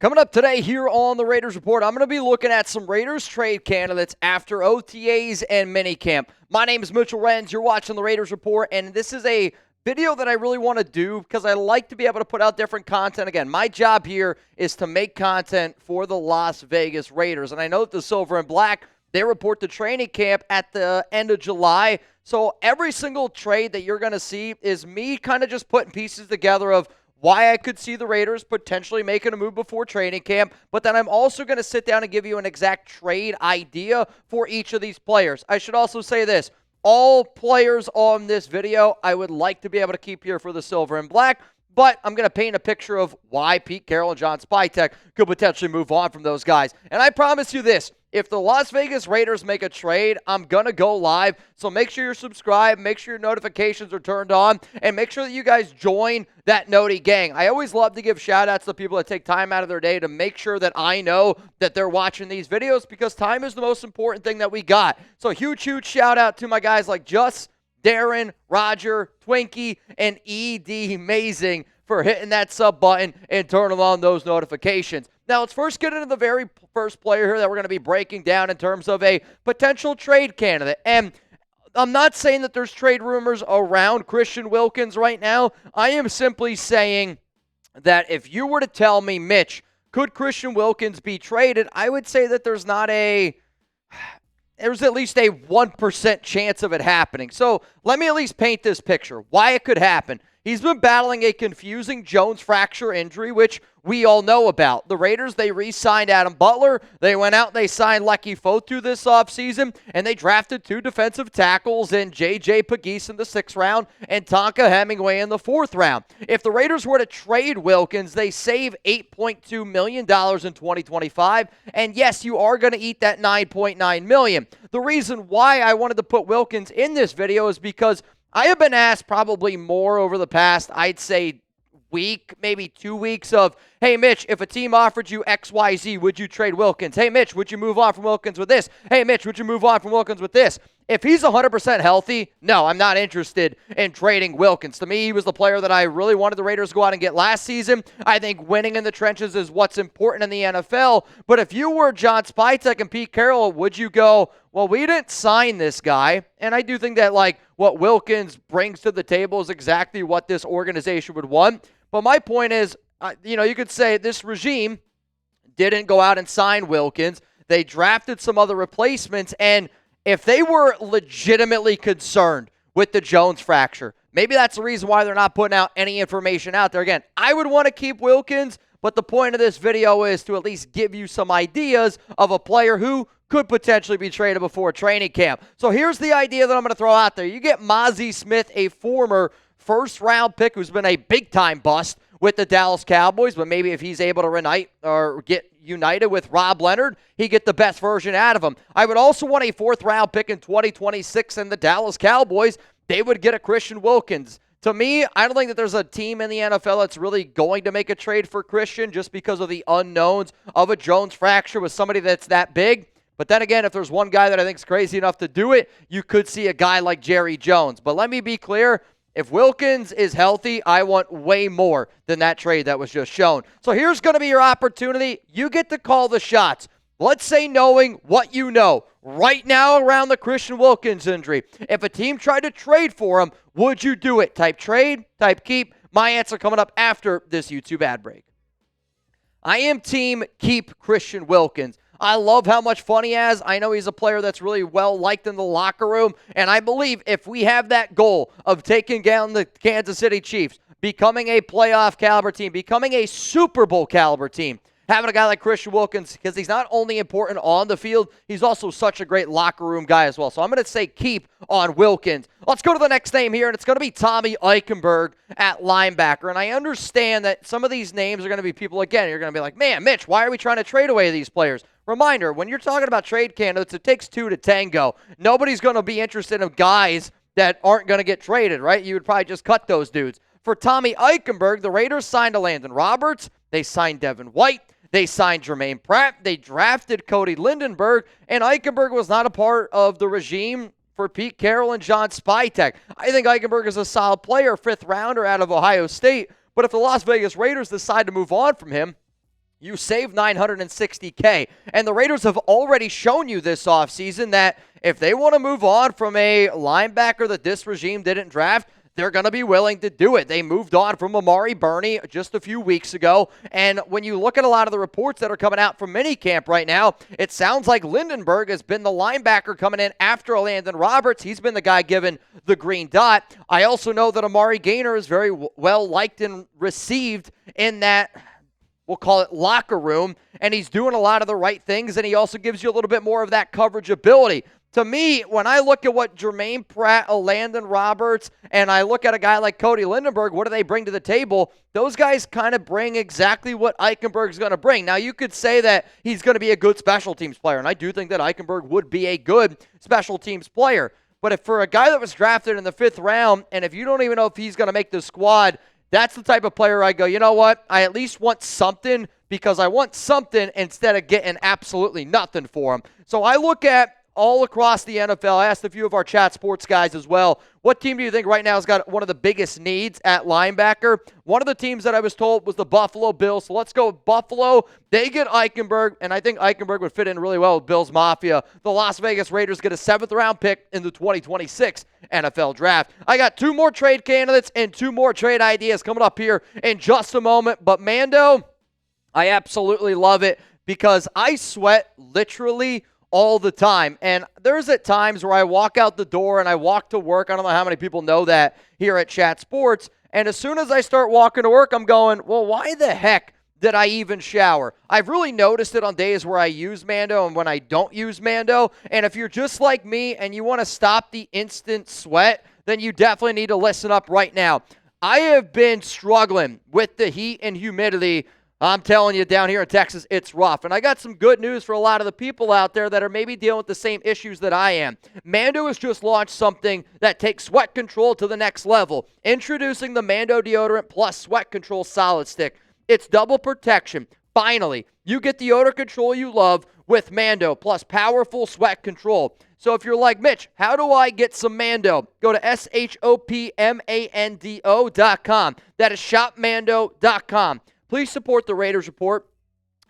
Coming up today here on the Raiders Report, I'm going to be looking at some Raiders trade candidates after OTAs and Minicamp. My name is Mitchell Renz. You're watching the Raiders Report, and this is a video that I really want to do because I like to be able to put out different content. Again, my job here is to make content for the Las Vegas Raiders, and I know that the Silver and Black, they report to training camp at the end of July. So every single trade that you're going to see is me kind of just putting pieces together of why I could see the Raiders potentially making a move before training camp, but then I'm also going to sit down and give you an exact trade idea for each of these players. I should also say this. All players on this video, I would like to be able to keep here for the Silver and Black, but I'm going to paint a picture of why Pete Carroll and John Spytek could potentially move on from those guys. And I promise you this. If the Las Vegas Raiders make a trade, I'm going to go live. So make sure you're subscribed, make sure your notifications are turned on, and make sure that you guys join that Noti gang. I always love to give shout-outs to people that take time out of their day to make sure that I know that they're watching these videos because time is the most important thing that we got. So huge, huge shout-out to my guys like Just, Darren, Roger, Twinkie, and E.D. Amazing for hitting that sub button and turning on those notifications. Now, let's first get into the very first player here that we're going to be breaking down in terms of a potential trade candidate. And I'm not saying that there's trade rumors around Christian Wilkins right now. I am simply saying that if you were to tell me, Mitch, could Christian Wilkins be traded, I would say that there's at least a 1% chance of it happening. So let me at least paint this picture, why it could happen. He's been battling a confusing Jones fracture injury, which we all know about. The Raiders, they re-signed Adam Butler. They went out and they signed Leki Fotu this offseason, and they drafted 2 defensive tackles in J.J. Pegues in the 6th round and Tonka Hemingway in the 4th round. If the Raiders were to trade Wilkins, they save $8.2 million in 2025, and yes, you are going to eat that $9.9 million. The reason why I wanted to put Wilkins in this video is because I have been asked probably more over the past, I'd say, week, maybe 2 weeks of, hey, Mitch, if a team offered you XYZ, would you trade Wilkins? Hey, Mitch, would you move on from Wilkins with this? Hey, Mitch, would you move on from Wilkins with this? If he's 100% healthy, no, I'm not interested in trading Wilkins. To me, he was the player that I really wanted the Raiders to go out and get last season. I think winning in the trenches is what's important in the NFL. But if you were John Spytek and Pete Carroll, would you go, well, we didn't sign this guy? And I do think that, what Wilkins brings to the table is exactly what this organization would want. But my point is, you could say this regime didn't go out and sign Wilkins. They drafted some other replacements, and if they were legitimately concerned with the Jones fracture, maybe that's the reason why they're not putting out any information out there. Again, I would want to keep Wilkins, but the point of this video is to at least give you some ideas of a player who could potentially be traded before training camp. So here's the idea that I'm going to throw out there. You get Mazi Smith, a former first-round pick who's been a big-time bust with the Dallas Cowboys, but maybe if he's able to reunite or get united with Rob Leonard, he get the best version out of him. I would also want a 4th-round pick in 2026, and the Dallas Cowboys, they would get a Christian Wilkins. To me, I don't think that there's a team in the NFL that's really going to make a trade for Christian just because of the unknowns of a Jones fracture with somebody that's that big. But then again, if there's one guy that I think is crazy enough to do it, you could see a guy like Jerry Jones. But let me be clear, if Wilkins is healthy, I want way more than that trade that was just shown. So here's going to be your opportunity. You get to call the shots. Let's say knowing what you know right now around the Christian Wilkins injury. If a team tried to trade for him, would you do it? Type trade, type keep. My answer coming up after this YouTube ad break. I am team keep Christian Wilkins. I love how much fun he has. I know he's a player that's really well-liked in the locker room, and I believe if we have that goal of taking down the Kansas City Chiefs, becoming a playoff caliber team, becoming a Super Bowl caliber team, having a guy like Christian Wilkins, because he's not only important on the field, he's also such a great locker room guy as well. So I'm going to say keep on Wilkins. Let's go to the next name here, and it's going to be Tommy Eichenberg at linebacker. And I understand that some of these names are going to be people, again, you're going to be like, man, Mitch, why are we trying to trade away these players? Reminder, when you're talking about trade candidates, it takes 2 to tango. Nobody's going to be interested in guys that aren't going to get traded, right? You would probably just cut those dudes. For Tommy Eichenberg, the Raiders signed Elandon Roberts. They signed Devin White. They signed Germaine Pratt. They drafted Cody Lindenberg. And Eichenberg was not a part of the regime for Pete Carroll and John Spytek. I think Eichenberg is a solid player, 5th rounder out of Ohio State. But if the Las Vegas Raiders decide to move on from him, You save $960K. And the Raiders have already shown you this offseason that if they want to move on from a linebacker that this regime didn't draft, they're going to be willing to do it. They moved on from Amari Burney just a few weeks ago, and when you look at a lot of the reports that are coming out from minicamp right now, it sounds like Lindenberg has been the linebacker coming in after Elandon Roberts. He's been the guy given the green dot. I also know that Amari Gainer is very well liked and received in that, we'll call it, locker room, and he's doing a lot of the right things, and he also gives you a little bit more of that coverage ability. To me, when I look at what Germaine, Pratt, Elandon Roberts, and I look at a guy like Cody Lindenberg, what do they bring to the table? Those guys kind of bring exactly what Eichenberg's going to bring. Now, you could say that he's going to be a good special teams player, and I do think that Eichenberg would be a good special teams player. But if for a guy that was drafted in the 5th round, and if you don't even know if he's going to make the squad, that's the type of player I go, you know what? I at least want something, because I want something instead of getting absolutely nothing for him. So I look at all across the NFL. I asked a few of our chat sports guys as well, what team do you think right now has got one of the biggest needs at linebacker? One of the teams that I was told was the Buffalo Bills. So let's go with Buffalo. They get Eichenberg, and I think Eichenberg would fit in really well with Bills Mafia. The Las Vegas Raiders get a 7th-round pick in the 2026 NFL Draft. I got 2 more trade candidates and 2 more trade ideas coming up here in just a moment. But Mando, I absolutely love it because I sweat literally all the time. And there's at times where I walk out the door and I walk to work. I don't know how many people know that here at Chat Sports. And as soon as I start walking to work, I'm going, well, why the heck did I even shower? I've really noticed it on days where I use Mando and when I don't use Mando. And if you're just like me and you want to stop the instant sweat, then you definitely need to listen up right now. I have been struggling with the heat and humidity. I'm telling you, down here in Texas, it's rough. And I got some good news for a lot of the people out there that are maybe dealing with the same issues that I am. Mando has just launched something that takes sweat control to the next level. Introducing the Mando Deodorant Plus Sweat Control Solid Stick. It's double protection. Finally, you get the odor control you love with Mando plus powerful sweat control. So if you're like, Mitch, how do I get some Mando? Go to shopmando.com. That is shopmando.com. Please support the Raiders Report.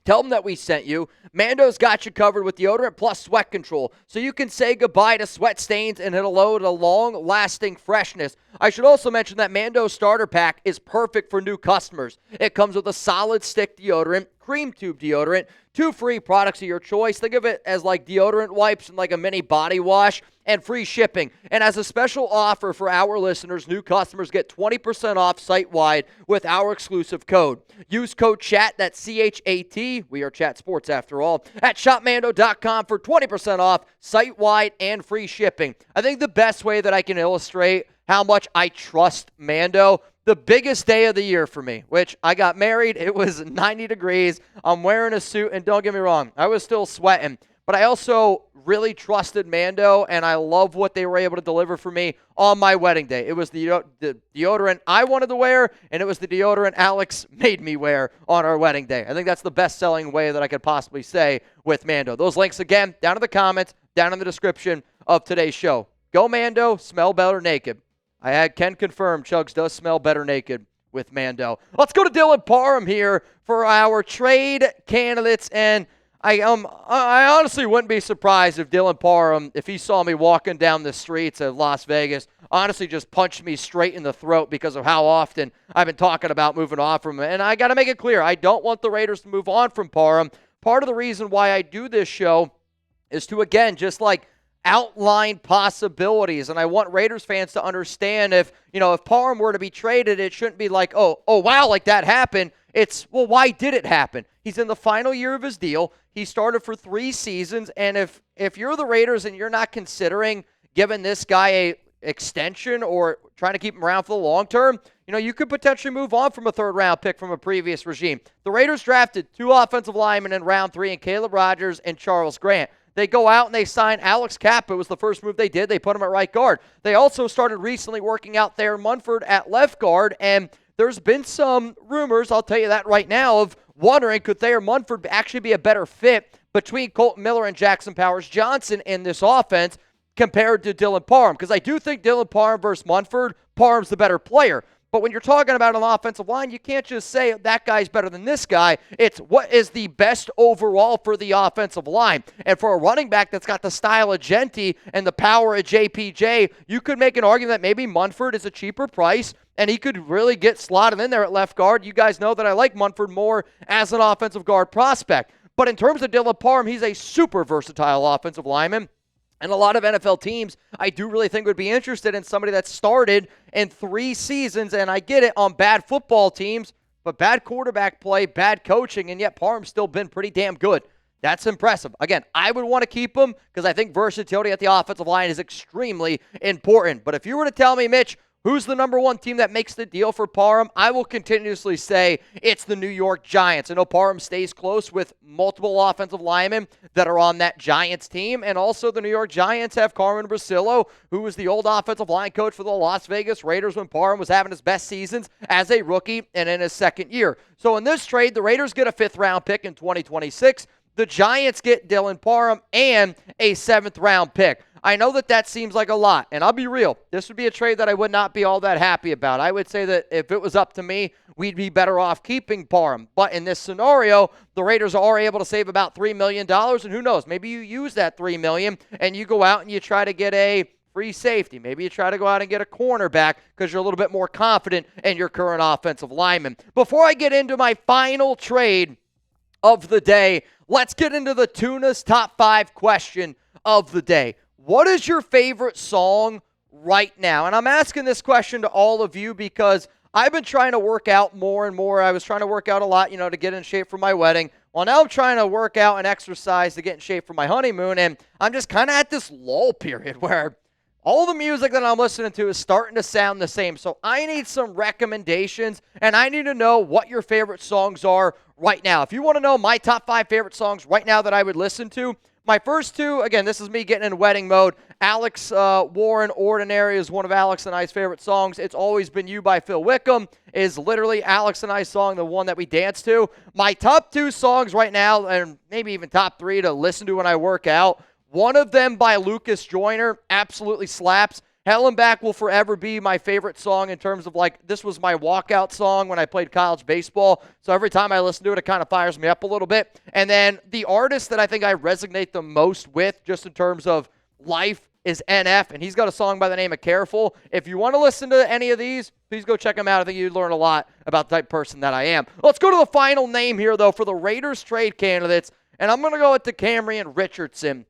Tell them that we sent you. Mando's got you covered with deodorant plus sweat control, so you can say goodbye to sweat stains and hello to long-lasting freshness. I should also mention that Mando's starter pack is perfect for new customers. It comes with a solid stick deodorant, cream tube deodorant, 2 free products of your choice. Think of it as like deodorant wipes and like a mini body wash, and free shipping. And as a special offer for our listeners, new customers get 20% off site-wide with our exclusive code. Use code CHAT, that's C-H-A-T, we are Chat Sports after all, at shopmando.com for 20% off site-wide and free shipping. I think the best way that I can illustrate how much I trust Mando, the biggest day of the year for me, which I got married, it was 90 degrees, I'm wearing a suit, and don't get me wrong, I was still sweating, but I also really trusted Mando, and I love what they were able to deliver for me on my wedding day. It was the deodorant I wanted to wear, and it was the deodorant Alex made me wear on our wedding day. I think that's the best-selling way that I could possibly say with Mando. Those links, again, down in the comments, down in the description of today's show. Go Mando, smell better naked. I had Ken confirm Chugs does smell better naked with Mando. Let's go to Dillon Parm here for our trade candidates, and I honestly wouldn't be surprised if Dillon Parham, if he saw me walking down the streets of Las Vegas, honestly just punched me straight in the throat because of how often I've been talking about moving on from him. And I got to make it clear, I don't want the Raiders to move on from Parham. Part of the reason why I do this show is to, again, just like outline possibilities. And I want Raiders fans to understand if Parham were to be traded, it shouldn't be like, oh wow, like that happened. It's, well, why did it happen? He's in the final year of his deal. He started for 3 seasons, and if you're the Raiders and you're not considering giving this guy a extension or trying to keep him around for the long term, you could potentially move on from a 3rd-round pick from a previous regime. The Raiders drafted 2 offensive linemen in round 3 in Caleb Rogers and Charles Grant. They go out and they sign Alex Kappa. It was the first move they did. They put him at right guard. They also started recently working out Thayer Munford at left guard, and there's been some rumors, I'll tell you that right now, of wondering could Thayer Munford actually be a better fit between Colton Miller and Jackson Powers-Johnson in this offense compared to Dillon Parm. Because I do think Dillon Parm versus Munford, Parm's the better player. But when you're talking about an offensive line, you can't just say that guy's better than this guy. It's what is the best overall for the offensive line. And for a running back that's got the style of Genty and the power of JPJ, you could make an argument that maybe Munford is a cheaper price and he could really get slotted in there at left guard. You guys know that I like Munford more as an offensive guard prospect. But in terms of Dillon Parm, he's a super versatile offensive lineman. And a lot of NFL teams, I do really think would be interested in somebody that started in 3 seasons, and I get it, on bad football teams, but bad quarterback play, bad coaching, and yet Parm's still been pretty damn good. That's impressive. Again, I would want to keep him because I think versatility at the offensive line is extremely important. But if you were to tell me, Mitch, who's the number 1 team that makes the deal for Parham? I will continuously say it's the New York Giants. I know Parham stays close with multiple offensive linemen that are on that Giants team, and also the New York Giants have Carmen Brasillo, who was the old offensive line coach for the Las Vegas Raiders when Parham was having his best seasons as a rookie and in his second year. So in this trade, the Raiders get a 5th-round pick in 2026. The Giants get Dillon Parham and a 7th-round pick. I know that seems like a lot, and I'll be real. This would be a trade that I would not be all that happy about. I would say that if it was up to me, we'd be better off keeping Parham. But in this scenario, the Raiders are able to save about $3 million, and who knows, maybe you use that $3 million and you go out and you try to get a free safety. Maybe you try to go out and get a cornerback because you're a little bit more confident in your current offensive lineman. Before I get into my final trade of the day, let's get into the Tuna's Top 5 question of the day. What is your favorite song right now? And I'm asking this question to all of you because I've been trying to work out more and more. I was trying to work out a lot, to get in shape for my wedding. Well, now I'm trying to work out and exercise to get in shape for my honeymoon, and I'm just kind of at this lull period where all the music that I'm listening to is starting to sound the same. So I need some recommendations, and I need to know what your favorite songs are right now. If you want to know my top 5 favorite songs right now that I would listen to, my first 2, again, this is me getting in wedding mode. Alex Warren, Ordinary is one of Alex and I's favorite songs. It's Always Been You by Phil Wickham is literally Alex and I's song, the one that we dance to. My top 2 songs right now, and maybe even top 3 to listen to when I work out, one of them by Lucas Joyner absolutely slaps. Hell and Back will forever be my favorite song in terms of, this was my walkout song when I played college baseball. So every time I listen to it, it kind of fires me up a little bit. And then the artist that I think I resonate the most with, just in terms of life, is NF. And he's got a song by the name of Careful. If you want to listen to any of these, please go check them out. I think you'd learn a lot about the type of person that I am. Let's go to the final name here, though, for the Raiders trade candidates. And I'm going to go with Decameron Richardson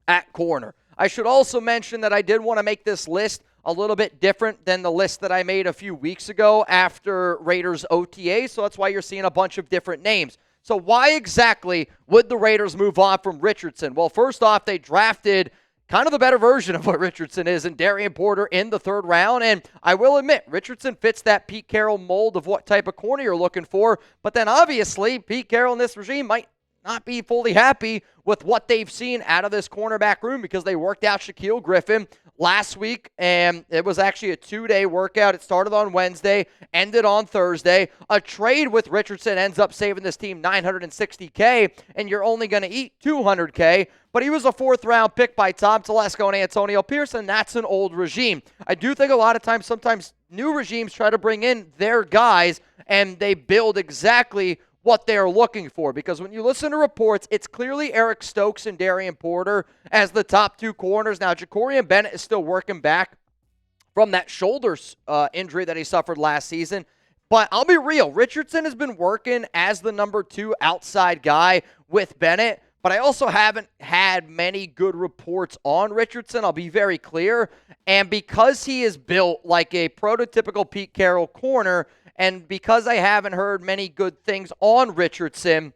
at corner. I should also mention that I did want to make this list a little bit different than the list that I made a few weeks ago after Raiders OTA, so that's why you're seeing a bunch of different names. So why exactly would the Raiders move on from Richardson? Well, first off, they drafted kind of the better version of what Richardson is in Darian Porter in the 3rd round, and I will admit, Richardson fits that Pete Carroll mold of what type of corner you're looking for, but then obviously Pete Carroll and this regime might not be fully happy with what they've seen out of this cornerback room because they worked out Shaquille Griffin last week, and it was actually a 2-day workout. It started on Wednesday, ended on Thursday. A trade with Richardson ends up saving this team $960K, and you're only going to eat $200K, but he was a 4th-round pick by Tom Telesco and Antonio Pearson. That's an old regime. I do think a lot of times, sometimes new regimes try to bring in their guys, and they build exactly what they're looking for, because when you listen to reports, it's clearly Eric Stokes and Darian Porter as the top 2 corners. Now, Jacorian Bennett is still working back from that shoulder injury that he suffered last season, but I'll be real, Richardson has been working as the number 2 outside guy with Bennett, but I also haven't had many good reports on Richardson, I'll be very clear, and because he is built like a prototypical Pete Carroll corner, and because I haven't heard many good things on Richardson,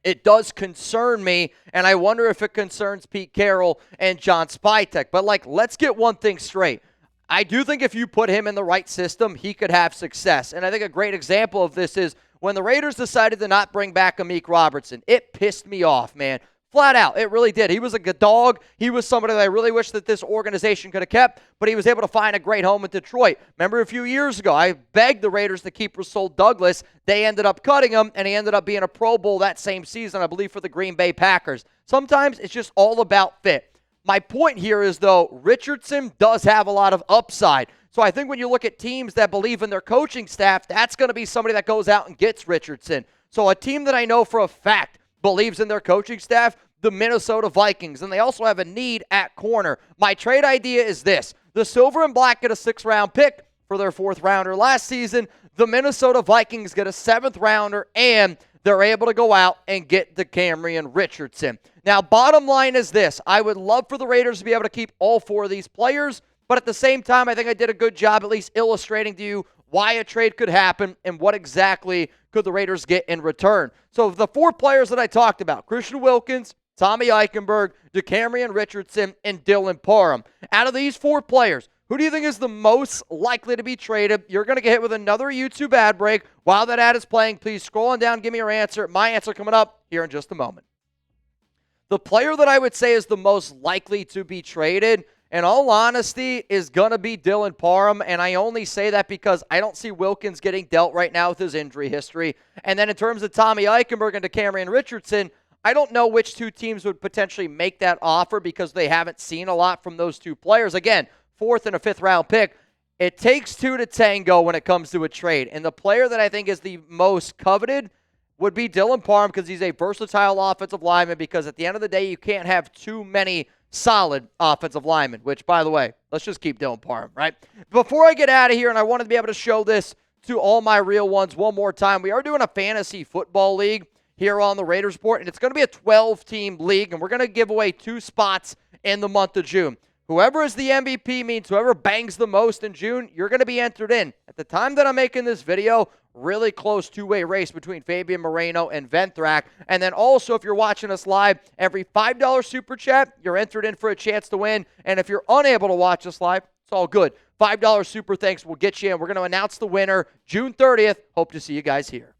it does concern me, and I wonder if it concerns Pete Carroll and John Spytek. But, let's get one thing straight. I do think if you put him in the right system, he could have success. And I think a great example of this is when the Raiders decided to not bring back Amik Robertson. It pissed me off, man. Flat out, it really did. He was a good dog. He was somebody that I really wish that this organization could have kept, but he was able to find a great home in Detroit. Remember a few years ago, I begged the Raiders to keep Rasul Douglas. They ended up cutting him, and he ended up being a Pro Bowl that same season, I believe, for the Green Bay Packers. Sometimes it's just all about fit. My point here is, though, Richardson does have a lot of upside. So I think when you look at teams that believe in their coaching staff, that's going to be somebody that goes out and gets Richardson. So a team that I know for a fact believes in their coaching staff, the Minnesota Vikings, and they also have a need at corner. My trade idea is this. The Silver and Black get a 6th-round pick for their 4th-rounder last season. The Minnesota Vikings get a 7th-rounder, and they're able to go out and get Decameron Richardson. Now, bottom line is this. I would love for the Raiders to be able to keep all 4 of these players, but at the same time, I think I did a good job at least illustrating to you why a trade could happen and what exactly could the Raiders get in return. So the 4 players that I talked about, Christian Wilkins, Tommy Eichenberg, Decameron Richardson, and Dillon Parm. Out of these 4 players, who do you think is the most likely to be traded? You're going to get hit with another YouTube ad break. While that ad is playing, please scroll on down, give me your answer. My answer coming up here in just a moment. The player that I would say is the most likely to be traded, in all honesty, is going to be Dillon Parm, and I only say that because I don't see Wilkins getting dealt right now with his injury history. And then in terms of Tommy Eichenberg and Decameron Richardson, I don't know which 2 teams would potentially make that offer because they haven't seen a lot from those 2 players. Again, 4th and a 5th-round pick. It takes 2 to tango when it comes to a trade, and the player that I think is the most coveted would be Dillon Parm because he's a versatile offensive lineman, because at the end of the day, you can't have too many solid offensive linemen, which, by the way, let's just keep Dillon Parm, right? Before I get out of here, and I wanted to be able to show this to all my real ones one more time, we are doing a fantasy football league here on the Raiders Report, and it's going to be a 12-team league, and we're going to give away 2 spots in the month of June. Whoever is the MVP, means whoever bangs the most in June, you're going to be entered in. At the time that I'm making this video, really close 2-way race between Fabian Moreno and Venthrak. And then also, if you're watching us live, every $5 super chat, you're entered in for a chance to win. And if you're unable to watch us live, it's all good. $5 super thanks will get you in. We're going to announce the winner June 30th. Hope to see you guys here.